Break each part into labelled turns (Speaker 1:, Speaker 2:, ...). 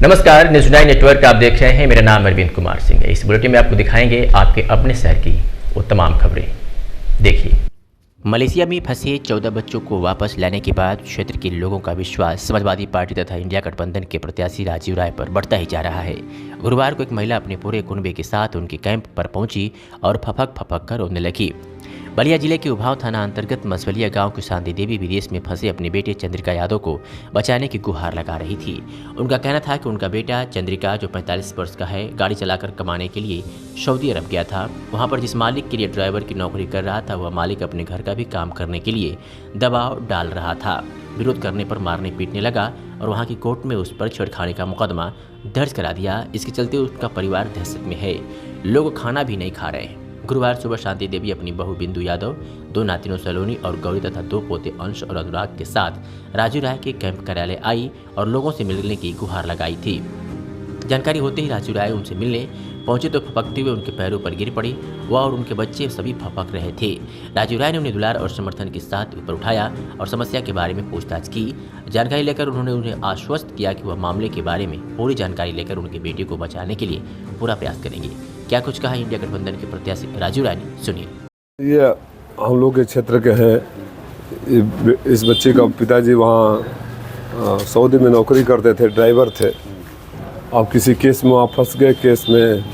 Speaker 1: नमस्कार, news 9 network आप देख रहे हैं। मेरा नाम अरविंद कुमार सिंह है। इस बुलेटिन में आपको दिखाएंगे आपके अपने शहर की वो तमाम खबरें। देखिए।
Speaker 2: मलेशिया में फंसे 14 बच्चों को वापस लाने के बाद क्षेत्र के लोगों का विश्वास समाजवादी पार्टी तथा इंडिया गठबंधन के प्रत्याशी राजीव राय पर बढ़ता ही जा रहा है। गुरुवार को एक महिला अपने पूरे कुनबे के साथ उनके कैंप पर पहुंची और फपक फपक कर रोने लगी। बलिया जिले के उभाव थाना अंतर्गत मसवलिया गांव की शांति देवी विदेश में फंसे अपने बेटे चंद्रिका यादव को बचाने की गुहार लगा रही थी। उनका कहना था कि उनका बेटा चंद्रिका, जो 45 वर्ष का है, गाड़ी चलाकर कमाने के लिए सऊदी अरब गया था। वहां पर जिस मालिक के लिए ड्राइवर की नौकरी कर रहा था, वह मालिक अपने घर का भी काम करने के लिए दबाव डाल रहा था। विरोध करने पर मारने पीटने लगा और वहाँ की कोर्ट में उस पर छेड़खानी का मुकदमा दर्ज करा दिया। इसके चलते उसका परिवार दहशत में है। लोग खाना भी नहीं खा रहे हैं। गुरुवार सुबह शांति देवी अपनी बहू बिंदु यादव, 2 नातिनों सलोनी और गौरी तथा 2 पोते अंश और अनुराग के साथ राजू राय के कैंप कार्यालय आई और लोगों से मिलने की गुहार लगाई थी। जानकारी होते ही राजू राय उनसे मिलने पहुंचे तो फपकते हुए उनके पैरों पर गिर पड़ी। वह और उनके बच्चे सभी फपक रहे थे। राजू राय ने उन्हें दुलार और समर्थन के साथ ऊपर उठाया और समस्या के बारे में पूछताछ की। जानकारी लेकर उन्होंने उन्हें आश्वस्त किया कि वह मामले के बारे में पूरी जानकारी लेकर उनके बेटे को बचाने के लिए पूरा प्रयास करेंगे। क्या कुछ कहा इंडिया गठबंधन के प्रत्याशी राजू राय ने, सुनिए।
Speaker 3: ये हम लोग के क्षेत्र के हैं। इस बच्चे का पिताजी वहाँ सऊदी में नौकरी करते थे, ड्राइवर थे। अब किसी केस में वहाँ फंस गए। केस में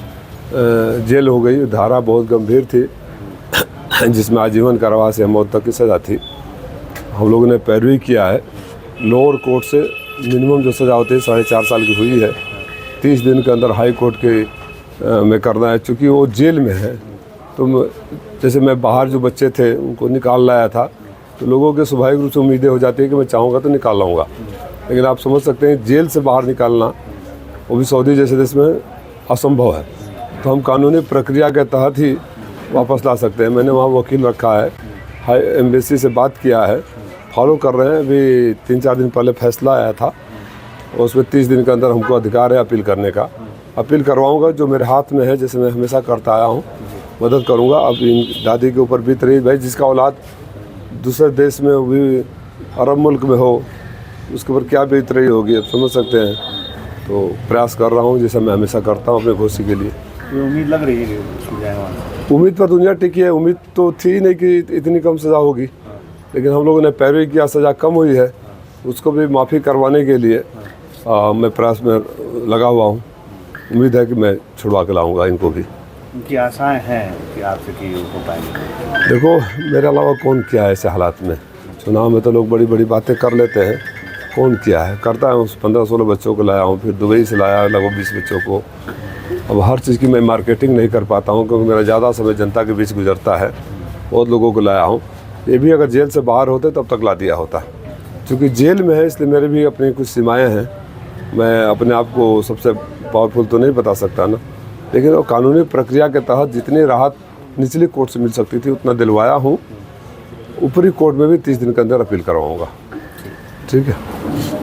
Speaker 3: जेल हो गई। धारा बहुत गंभीर थी जिसमें आजीवन कारावास या मौत तक की सज़ा थी। हम लोगों ने पैरवी किया है। लोअर कोर्ट से मिनिमम जो सज़ा होती है 4.5 साल की हुई है। 30 दिन के अंदर हाई कोर्ट के में करना है। चूँकि वो जेल में है तो जैसे मैं बाहर जो बच्चे थे उनको निकाल लाया था, तो लोगों के स्वाभाविक रूप से उम्मीदें हो जाती है कि मैं चाहूँगा तो निकाल लाऊँगा। लेकिन आप समझ सकते हैं जेल से बाहर निकालना, वो भी सऊदी जैसे देश में, असंभव है। तो हम कानूनी प्रक्रिया के तहत ही वापस ला सकते हैं। मैंने वहाँ वकील रखा है, हाई एम्बेसी से बात किया है, फॉलो कर रहे हैं। अभी 3-4 दिन पहले फैसला आया था और उसमें 30 दिन के अंदर हमको अधिकार है अपील करने का। अपील करवाऊंगा, जो मेरे हाथ में है, जैसे मैं हमेशा करता आया हूँ, मदद करूँगा। अब इन दादी के ऊपर बीत रही, भाई जिसका औलाद दूसरे देश में, वो भी अरब मुल्क में हो, उसके ऊपर क्या बीत रही होगी, अब समझ सकते हैं। तो प्रयास कर रहा हूँ जैसा मैं हमेशा करता हूँ अपने खुशी के लिए।
Speaker 4: उम्मीद लग रही है कि
Speaker 3: उम्मीद पर दुनिया टिकी है। उम्मीद तो थी नहीं कि इतनी कम सज़ा होगी, लेकिन हम लोगों ने पैरवी किया, सज़ा कम हुई है। उसको भी माफ़ी करवाने के लिए मैं प्रयास में लगा हुआ हूँ। उम्मीद है कि मैं छुड़वा के लाऊंगा इनको भी।
Speaker 4: उनकी आशाएं हैं कि आपसे कि हो पाएंगे।
Speaker 3: देखो, मेरे अलावा कौन किया है ऐसे हालात में। चुनाव में तो लोग बड़ी बड़ी बातें कर लेते हैं, कौन किया है, करता है। उस 15-16 बच्चों को लाया हूँ, फिर दुबई से लाया लगभग 20 बच्चों को। अब हर चीज़ की मैं मार्केटिंग नहीं कर पाता हूँ क्योंकि मेरा ज़्यादा समय जनता के बीच गुजरता है। बहुत लोगों को लाया हूँ। ये भी अगर जेल से बाहर होते तब तक ला दिया होता। क्योंकि जेल में है इसलिए मेरे भी अपनी कुछ सीमाएँ हैं। मैं अपने आप को सबसे पावरफुल तो नहीं बता सकता ना, लेकिन वो कानूनी प्रक्रिया के तहत जितनी राहत निचली कोर्ट से मिल सकती थी उतना दिलवाया हूँ। ऊपरी कोर्ट में भी 30 दिन के अंदर अपील करवाऊँगा। ठीक है।